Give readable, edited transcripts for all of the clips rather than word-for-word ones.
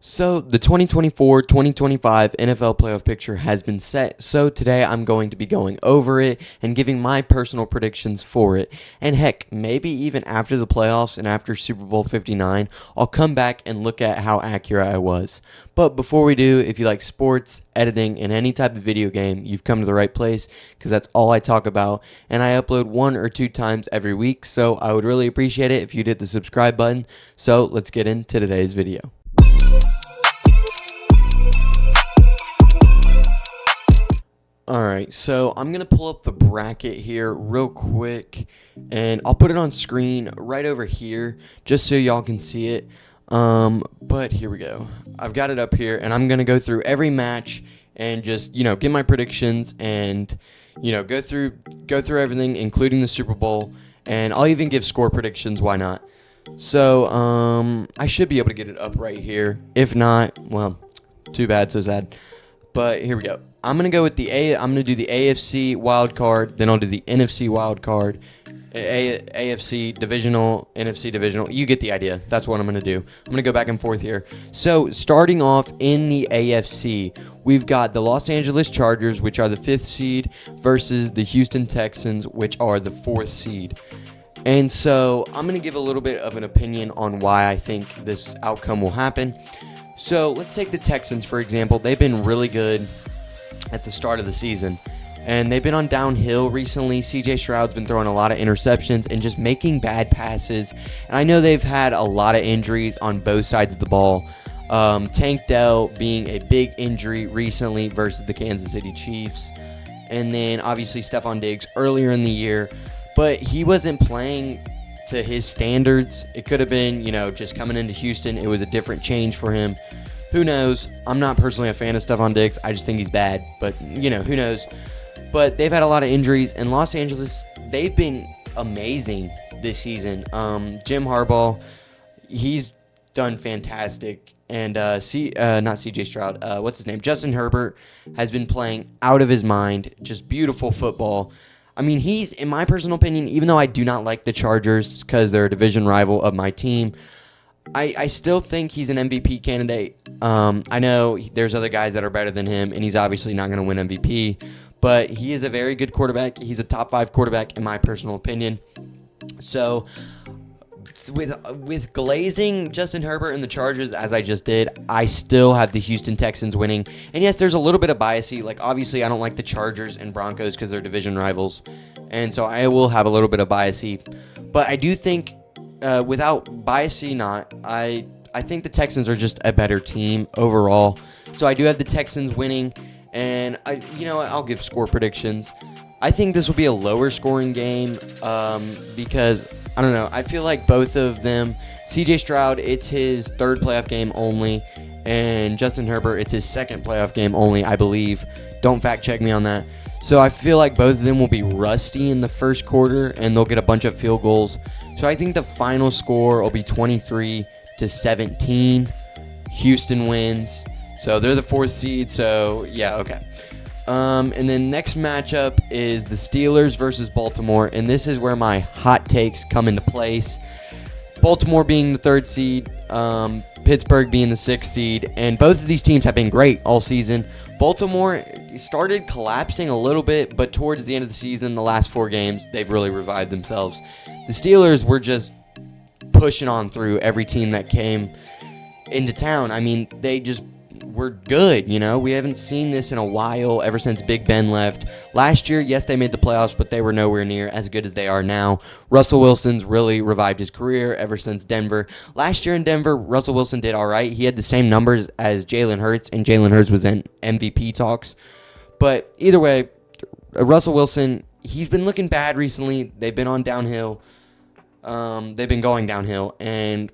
So, the 2024-2025 NFL playoff picture has been set. So, today I'm going to be going over it and giving my personal predictions for it. And heck, maybe even after the playoffs and after Super Bowl 59, I'll come back and look at how accurate I was. But before we do, if you like sports, editing, and any type of video game, you've come to the right place because that's all I talk about. And I upload 1 or 2 times every week. So, I would really appreciate it if you'd hit the subscribe button. So, let's get into today's video. Alright, so I'm going to pull up the bracket here real quick, and I'll put it on screen right over here just so y'all can see it. But here we go. I've got it up here, and I'm going to go through every match and just, give my predictions and, go through everything, including the Super Bowl, and I'll even give score predictions, why not? So, I should be able to get it up right here. If not, well, too bad, so sad. But here we go. I'm gonna go with I'm gonna do the AFC wild card, then I'll do the NFC wild card, AFC divisional, NFC divisional. You get the idea. That's what I'm gonna do. I'm gonna go back and forth here. So starting off in the AFC, we've got the Los Angeles Chargers, which are the 5th seed, versus the Houston Texans, which are the 4th seed. And so I'm gonna give a little bit of an opinion on why I think this outcome will happen. So let's take the Texans, for example. They've been really good at the start of the season, and they've been on downhill recently. CJ Stroud's been throwing a lot of interceptions and just making bad passes. And I know they've had a lot of injuries on both sides of the ball. Tank Dell being a big injury recently versus the Kansas City Chiefs. And then obviously Stephon Diggs earlier in the year, but he wasn't playing to his standards. It could have been, just coming into Houston, it was a different change for him. Who knows? I'm not personally a fan of Stephon Diggs. I just think he's bad. But, who knows? But they've had a lot of injuries. And Los Angeles, they've been amazing this season. Jim Harbaugh, he's done fantastic. And not CJ Stroud, what's his name? Justin Herbert has been playing out of his mind. Just beautiful football. I mean, he's, in my personal opinion, even though I do not like the Chargers because they're a division rival of my team, I still think he's an MVP candidate. I know there's other guys that are better than him, and he's obviously not going to win MVP, but he is a very good quarterback. He's a top 5 quarterback in my personal opinion. So with glazing Justin Herbert and the Chargers, as I just did, I still have the Houston Texans winning. And yes, there's a little bit of bias. Like, obviously, I don't like the Chargers and Broncos because they're division rivals, and so I will have a little bit of bias. But I do think, without biasy, I think the Texans are just a better team overall. So I do have the Texans winning, and I'll give score predictions. I think this will be a lower scoring game because, I don't know, I feel like both of them, CJ Stroud, it's his 3rd playoff game only, and Justin Herbert, it's his 2nd playoff game only, I believe. Don't fact check me on that. So I feel like both of them will be rusty in the first quarter, and they'll get a bunch of field goals. So I think the final score will be 23-17. Houston wins. So they're the 4th seed, so yeah, okay. And then next matchup is the Steelers versus Baltimore, and this is where my hot takes come into place. Baltimore being the 3rd seed, Pittsburgh being the 6th seed, and both of these teams have been great all season. Baltimore started collapsing a little bit, but towards the end of the season, the last 4 games, they've really revived themselves. The Steelers were just pushing on through every team that came into town. I mean, they just were good, We haven't seen this in a while, ever since Big Ben left. Last year, yes, they made the playoffs, but they were nowhere near as good as they are now. Russell Wilson's really revived his career ever since Denver. Last year in Denver, Russell Wilson did all right. He had the same numbers as Jalen Hurts, and Jalen Hurts was in MVP talks. But either way, Russell Wilson, he's been looking bad recently. They've been on downhill. They've been going downhill. And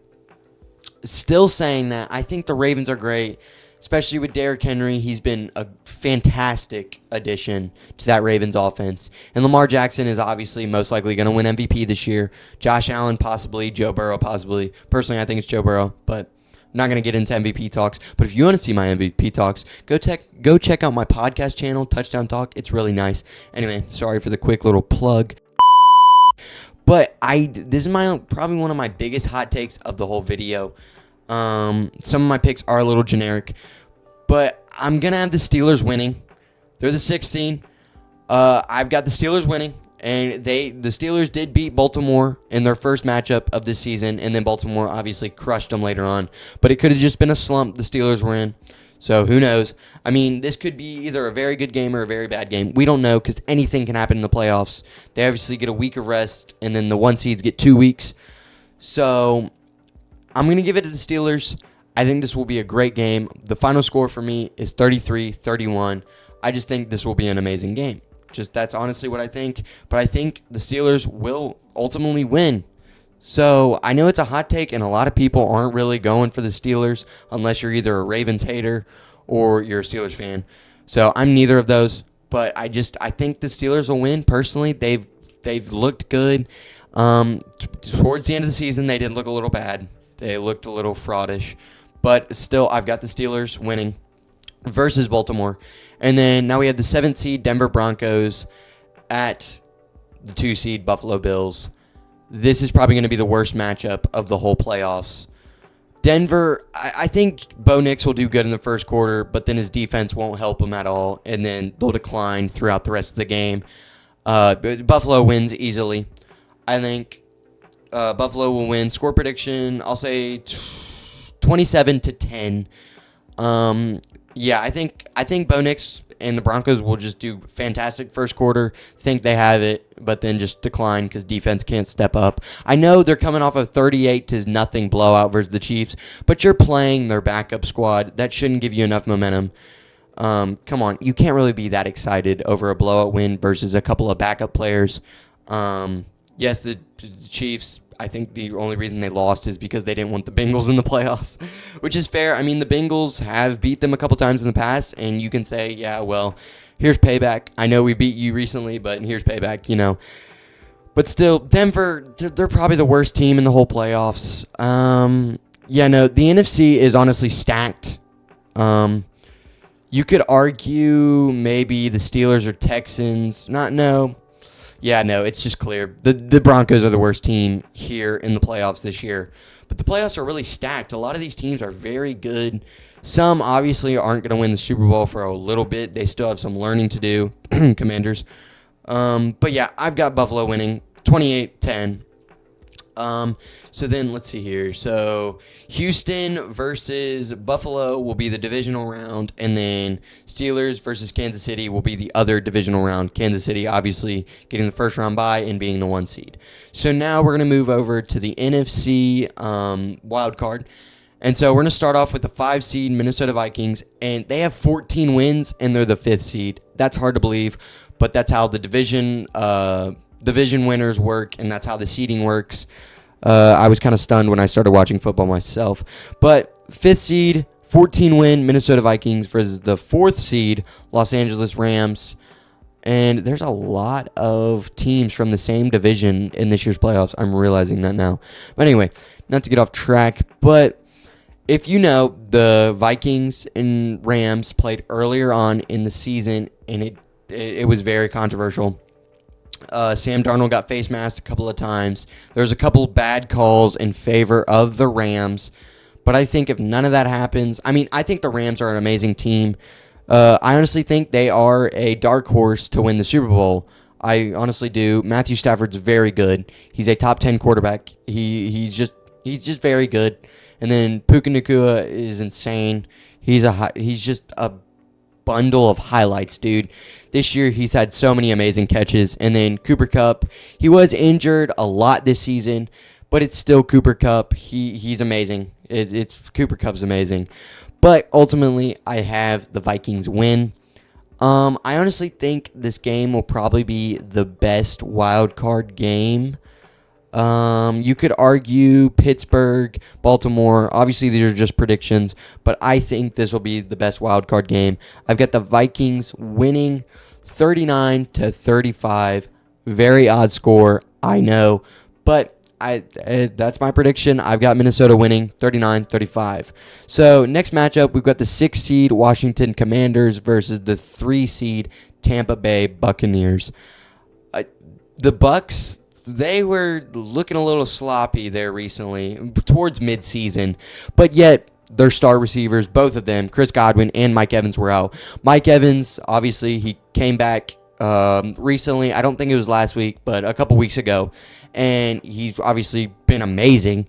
still saying that, I think the Ravens are great, especially with Derrick Henry. He's been a fantastic addition to that Ravens offense. And Lamar Jackson is obviously most likely going to win MVP this year. Josh Allen possibly. Joe Burrow possibly. Personally, I think it's Joe Burrow, but I'm not going to get into MVP talks. But if you want to see my MVP talks, go check out my podcast channel, Touchdown Talk. It's really nice. Anyway, sorry for the quick little plug. But this is probably one of my biggest hot takes of the whole video. Some of my picks are a little generic, but I'm going to have the Steelers winning. They're the 16. I've got the Steelers winning, and the Steelers did beat Baltimore in their first matchup of this season, and then Baltimore obviously crushed them later on. But it could have just been a slump the Steelers were in. So who knows? I mean, this could be either a very good game or a very bad game. We don't know because anything can happen in the playoffs. They obviously get a week of rest, and then the 1 seeds get 2 weeks. So I'm going to give it to the Steelers. I think this will be a great game. The final score for me is 33-31. I just think this will be an amazing game. That's honestly what I think. But I think the Steelers will ultimately win. So I know it's a hot take, and a lot of people aren't really going for the Steelers unless you're either a Ravens hater or you're a Steelers fan. So I'm neither of those. But I think the Steelers will win. Personally, they've looked good. Towards the end of the season, they did look a little bad. They looked a little fraudish. But still, I've got the Steelers winning versus Baltimore. And then now we have the 7th seed Denver Broncos at the 2 seed Buffalo Bills. This is probably going to be the worst matchup of the whole playoffs. Denver, I think Bo Nix will do good in the first quarter, but then his defense won't help him at all, and then they'll decline throughout the rest of the game. Buffalo wins easily. I think Buffalo will win. Score prediction, I'll say 27-10. Yeah, I think Bo Nix and the Broncos will just do fantastic first quarter, think they have it, but then just decline because defense can't step up. I know they're coming off a 38-0 blowout versus the Chiefs, but you're playing their backup squad. That shouldn't give you enough momentum. Come on, you can't really be that excited over a blowout win versus a couple of backup players. Yes, the Chiefs, I think the only reason they lost is because they didn't want the Bengals in the playoffs, which is fair. I mean, the Bengals have beat them a couple times in the past, and you can say, yeah, well, here's payback. I know we beat you recently, but here's payback, you know. But still, Denver, they're probably the worst team in the whole playoffs. Yeah, no, the NFC is honestly stacked. You could argue maybe the Steelers or Texans. Yeah, no, it's just clear. The Broncos are the worst team here in the playoffs this year. But the playoffs are really stacked. A lot of these teams are very good. Some obviously aren't going to win the Super Bowl for a little bit. They still have some learning to do, Commanders. But yeah, I've got Buffalo winning 28-10. So then let's see here. So Houston versus Buffalo will be the divisional round, and then Steelers versus Kansas City will be the other divisional round. Kansas City obviously getting the first round bye and being the 1 seed. So now we're going to move over to the NFC wild card. And so we're going to start off with the 5 seed Minnesota Vikings, and they have 14 wins, and they're the 5th seed. That's hard to believe, but that's how the division winners work, and that's how the seeding works. I was kind of stunned when I started watching football myself. But 5th seed, 14-win Minnesota Vikings versus the 4th seed Los Angeles Rams. And there's a lot of teams from the same division in this year's playoffs. I'm realizing that now. But anyway, not to get off track, but if you know, the Vikings and Rams played earlier on in the season, and it was very controversial. Sam Darnold got face masked a couple of times. There's a couple bad calls in favor of the Rams. But I think if none of that happens, I think the Rams are an amazing team. I honestly think they are a dark horse to win the Super Bowl. I honestly do. Matthew Stafford's very good. He's a top 10 quarterback. He's just very good. And then Puka Nacua is insane. He's just a bundle of highlights, dude. This year, he's had so many amazing catches. And then Cooper Kupp, he was injured a lot this season, but it's still Cooper Kupp. He's amazing. It's Cooper Kupp's amazing. But ultimately, I have the Vikings win. I honestly think this game will probably be the best wild card game. You could argue Pittsburgh, Baltimore. Obviously, these are just predictions, but I think this will be the best wild card game. I've got the Vikings winning 39-35. Very odd score, I know, but that's my prediction. I've got Minnesota winning 39-35. So next matchup, we've got the 6 seed Washington Commanders versus the 3 seed Tampa Bay Buccaneers. The Bucs they were looking a little sloppy there recently, towards midseason, but yet their star receivers, both of them, Chris Godwin and Mike Evans, were out. Mike Evans, obviously, he came back recently. I don't think it was last week, but a couple weeks ago, and he's obviously been amazing.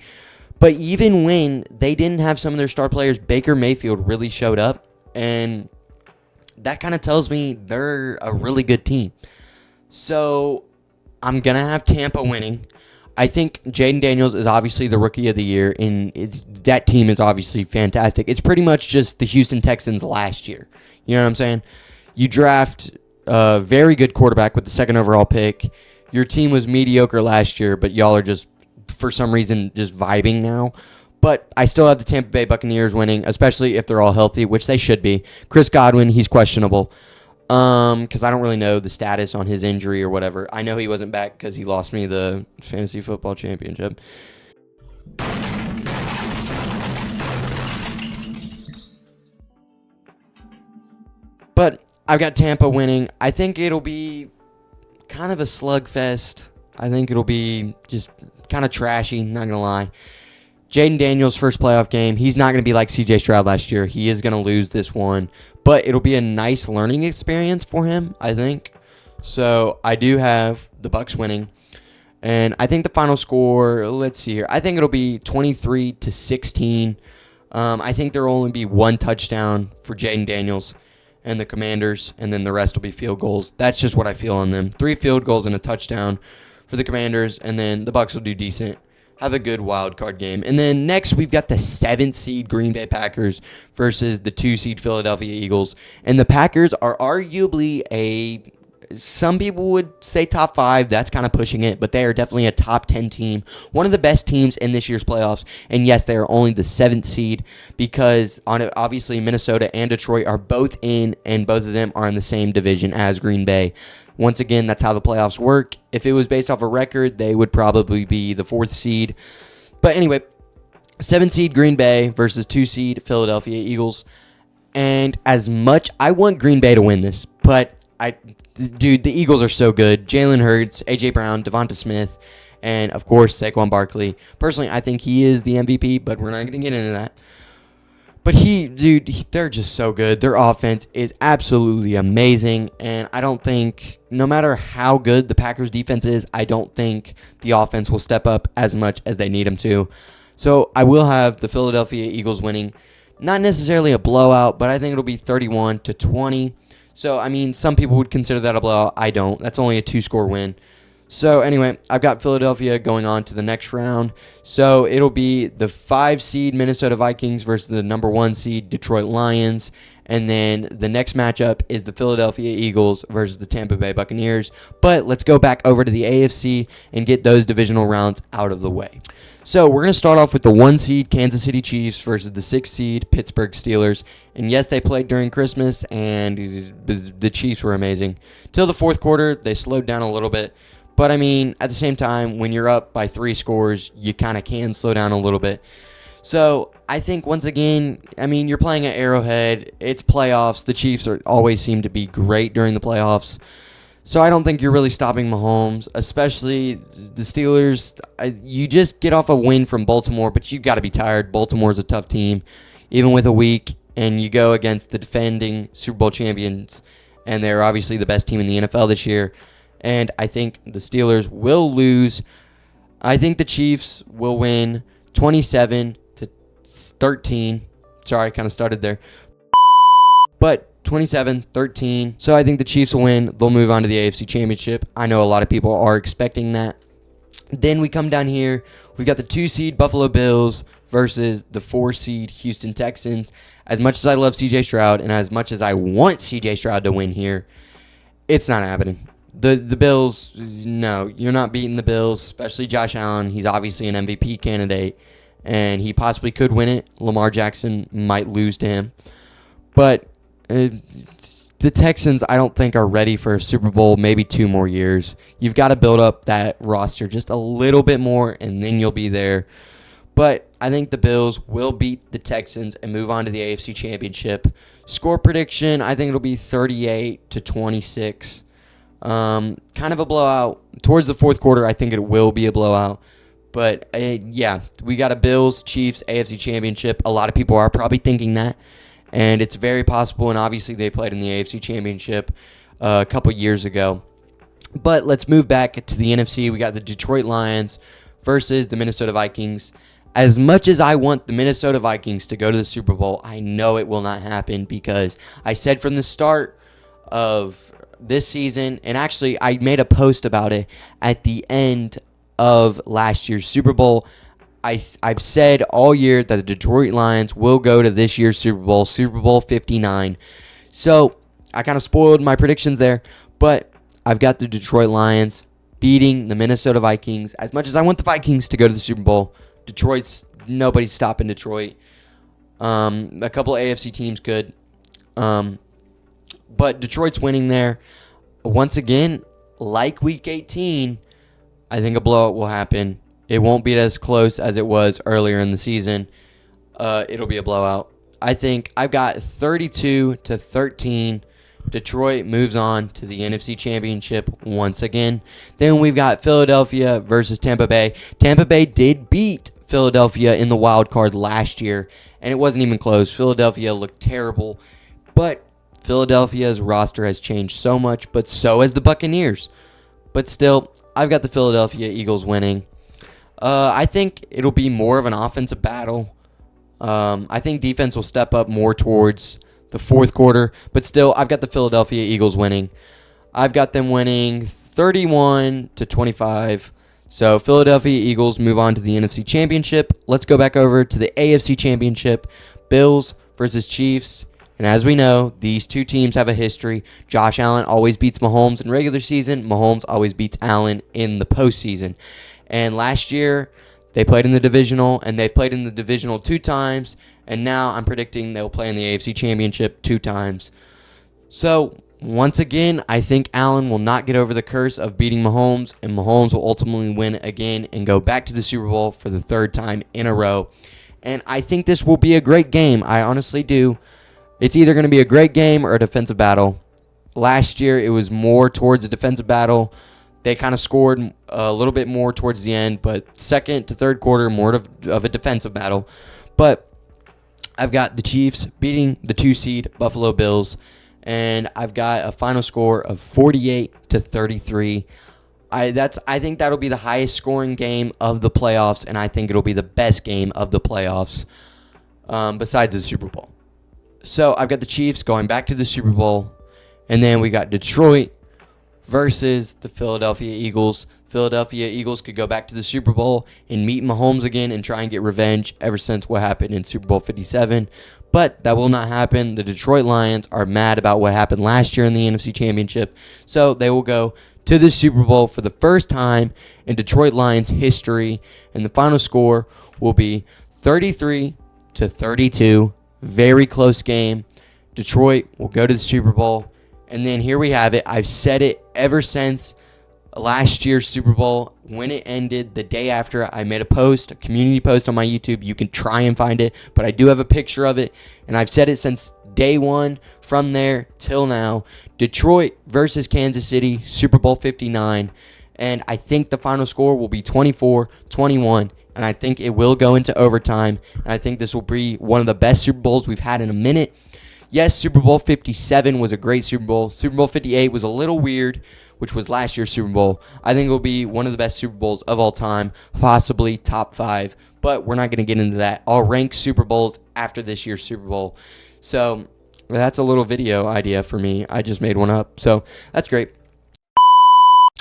But even when they didn't have some of their star players, Baker Mayfield really showed up, and that kind of tells me they're a really good team. So I'm going to have Tampa winning. I think Jaden Daniels is obviously the rookie of the year, and that team is obviously fantastic. It's pretty much just the Houston Texans last year. You know what I'm saying? You draft a very good quarterback with the second overall pick. Your team was mediocre last year, but y'all are just, for some reason, just vibing now. But I still have the Tampa Bay Buccaneers winning, especially if they're all healthy, which they should be. Chris Godwin, he's questionable. Because I don't really know the status on his injury or whatever. I know he wasn't back because he lost me the fantasy football championship. But I've got Tampa winning. I think it'll be kind of a slugfest. I think it'll be just kind of trashy, not going to lie. Jaden Daniels' first playoff game, he's not going to be like CJ Stroud last year. He is going to lose this one. But it'll be a nice learning experience for him, I think. So I do have the Bucs winning. And I think the final score, let's see here. I think it'll be 23-16. I think there will only be one touchdown for Jaden Daniels and the Commanders, and then the rest will be field goals. That's just what I feel on them. 3 field goals and a touchdown for the Commanders, and then the Bucs will do decent. Have a good wild card game. And then next we've got the 7th seed Green Bay Packers versus the 2 seed Philadelphia Eagles. And the Packers are arguably some people would say top 5. That's kind of pushing it, but they are definitely a top 10 team. One of the best teams in this year's playoffs. And yes, they are only the 7th seed because obviously Minnesota and Detroit are both in, and both of them are in the same division as Green Bay. Once again, that's how the playoffs work. If it was based off a record, they would probably be the 4th seed. But anyway, 7 seed Green Bay versus 2 seed Philadelphia Eagles. And as much, I want Green Bay to win this, but the Eagles are so good. Jalen Hurts, A.J. Brown, Devonta Smith, and of course, Saquon Barkley. Personally, I think he is the MVP, but we're not going to get into that. But they're just so good. Their offense is absolutely amazing, and I don't think, no matter how good the Packers' defense is, I don't think the offense will step up as much as they need them to. So I will have the Philadelphia Eagles winning. Not necessarily a blowout, but I think it'll be 31-20. So, I mean, some people would consider that a blowout. I don't. That's only a 2-score win. So, anyway, I've got Philadelphia going on to the next round. So, it'll be the 5 seed Minnesota Vikings versus the number 1 seed Detroit Lions. And then the next matchup is the Philadelphia Eagles versus the Tampa Bay Buccaneers. But let's go back over to the AFC and get those divisional rounds out of the way. So we're going to start off with the 1 seed Kansas City Chiefs versus the 6 seed Pittsburgh Steelers. And yes, they played during Christmas, and the Chiefs were amazing. Till the 4th quarter, they slowed down a little bit. But, I mean, at the same time, when you're up by 3 scores, you kind of can slow down a little bit. So, I think, once again, I mean, you're playing at Arrowhead. It's playoffs. The Chiefs always seem to be great during the playoffs. So, I don't think you're really stopping Mahomes, especially the Steelers. You just get off a win from Baltimore, but you've got to be tired. Baltimore's a tough team, even with a week, and you go against the defending Super Bowl champions, and they're obviously the best team in the NFL this year. And I think the Steelers will lose. I think the Chiefs will win 27-13. Sorry, I kind of started there. But 27-13. So I think the Chiefs will win. They'll move on to the AFC Championship. I know a lot of people are expecting that. Then we come down here. We've got the 2 seed Buffalo Bills versus the 4 seed Houston Texans. As much as I love CJ Stroud and as much as I want CJ Stroud to win here, it's not happening. The Bills, no, you're not beating the Bills, especially Josh Allen. He's obviously an MVP candidate, and he possibly could win it. Lamar Jackson might lose to him. But the Texans, I don't think, are ready for a Super Bowl, maybe 2 more years. You've got to build up that roster just a little bit more, and then you'll be there. But I think the Bills will beat the Texans and move on to the AFC Championship. Score prediction, I think it'll be 38-26. Kind of a blowout. Towards the fourth quarter, I think it will be a blowout. But, yeah, we got a Bills-Chiefs AFC Championship. A lot of people are probably thinking that. And it's very possible, and obviously they played in the AFC Championship a couple years ago. But let's move back to the NFC. We got the Detroit Lions versus the Minnesota Vikings. As much as I want the Minnesota Vikings to go to the Super Bowl, I know it will not happen because I said from the start of this season, and actually I made a post about it at the end of last year's Super Bowl. I've said all year that the Detroit Lions will go to this year's Super Bowl 59. So I kind of spoiled my predictions there, but I've got the Detroit Lions beating the Minnesota Vikings. As much as I want the Vikings to go to the Super Bowl, nobody's stopping Detroit. A couple of AFC teams could. But Detroit's winning there. Once again, like Week 18, I think a blowout will happen. It won't be as close as it was earlier in the season. It'll be a blowout. I think I've got 32-13. Detroit moves on to the NFC Championship once again. Then we've got Philadelphia versus Tampa Bay. Tampa Bay did beat Philadelphia in the wild card last year, and it wasn't even close. Philadelphia looked terrible, but Philadelphia's roster has changed so much, but so has the Buccaneers. But still, I've got the Philadelphia Eagles winning. I think it'll be more of an offensive battle. I think defense will step up more towards the fourth quarter, but still, I've got the Philadelphia Eagles winning. I've got them winning 31-25. So Philadelphia Eagles move on to the NFC Championship. Let's go back over to the AFC Championship. Bills versus Chiefs. And as we know, these two teams have a history. Josh Allen always beats Mahomes in regular season. Mahomes always beats Allen in the postseason. And last year, they played in the divisional, and they've played in the divisional 2 times. And now I'm predicting they'll play in the AFC Championship 2 times. So, once again, I think Allen will not get over the curse of beating Mahomes, and Mahomes will ultimately win again and go back to the Super Bowl for the 3rd time in a row. And I think this will be a great game. I honestly do. It's either going to be a great game or a defensive battle. Last year, it was more towards a defensive battle. They kind of scored a little bit more towards the end, but second to third quarter, more of a defensive battle. But I've got the Chiefs beating the 2-seed Buffalo Bills, and I've got a final score of 48-33. I think that'll be the highest scoring game of the playoffs, and I think it'll be the best game of the playoffs besides the Super Bowl. So I've got the Chiefs going back to the Super Bowl, and then we got Detroit versus the Philadelphia Eagles. Philadelphia Eagles could go back to the Super Bowl and meet Mahomes again and try and get revenge ever since what happened in Super Bowl 57. But that will not happen. The Detroit Lions are mad about what happened last year in the NFC Championship, so they will go to the Super Bowl for the first time in Detroit Lions history, and the final score will be 33-32. Very close game. Detroit will go to the Super Bowl. And then here we have it. I've said it ever since last year's Super Bowl when it ended. The day after, I made a community post on my YouTube. You can try and find it, but I do have a picture of it. And I've said it since day one from there till now. Detroit versus Kansas City, Super Bowl 59. And I think the final score will be 24-21. And I think it will go into overtime. And I think this will be one of the best Super Bowls we've had in a minute. Yes, Super Bowl 57 was a great Super Bowl. Super Bowl 58 was a little weird, which was last year's Super Bowl. I think it will be one of the best Super Bowls of all time, possibly top 5. But we're not going to get into that. I'll rank Super Bowls after this year's Super Bowl. So that's a little video idea for me. I just made one up. So that's great.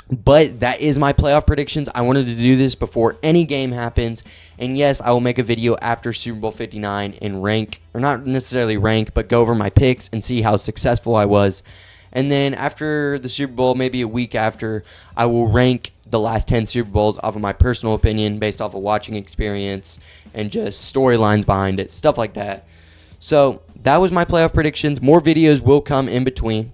But that is my playoff predictions. I wanted to do this before any game happens. And yes, I will make a video after Super Bowl 59 and rank, or not necessarily rank, but go over my picks and see how successful I was. And then after the Super Bowl, maybe a week after, I will rank the last 10 Super Bowls off of my personal opinion based off of watching experience and just storylines behind it, stuff like that. So that was my playoff predictions. More videos will come in between.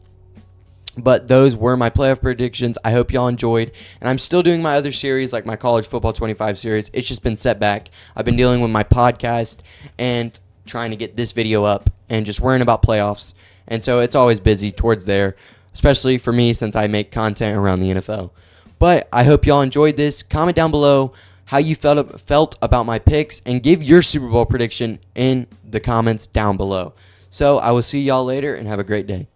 But those were my playoff predictions. I hope y'all enjoyed. And I'm still doing my other series, like my College Football 25 series. It's just been set back. I've been dealing with my podcast and trying to get this video up and just worrying about playoffs. And so it's always busy towards there. especially for me since I make content around the NFL. But I hope y'all enjoyed this. Comment down below how you felt about my picks and give your Super Bowl prediction in the comments down below. So I will see y'all later and have a great day.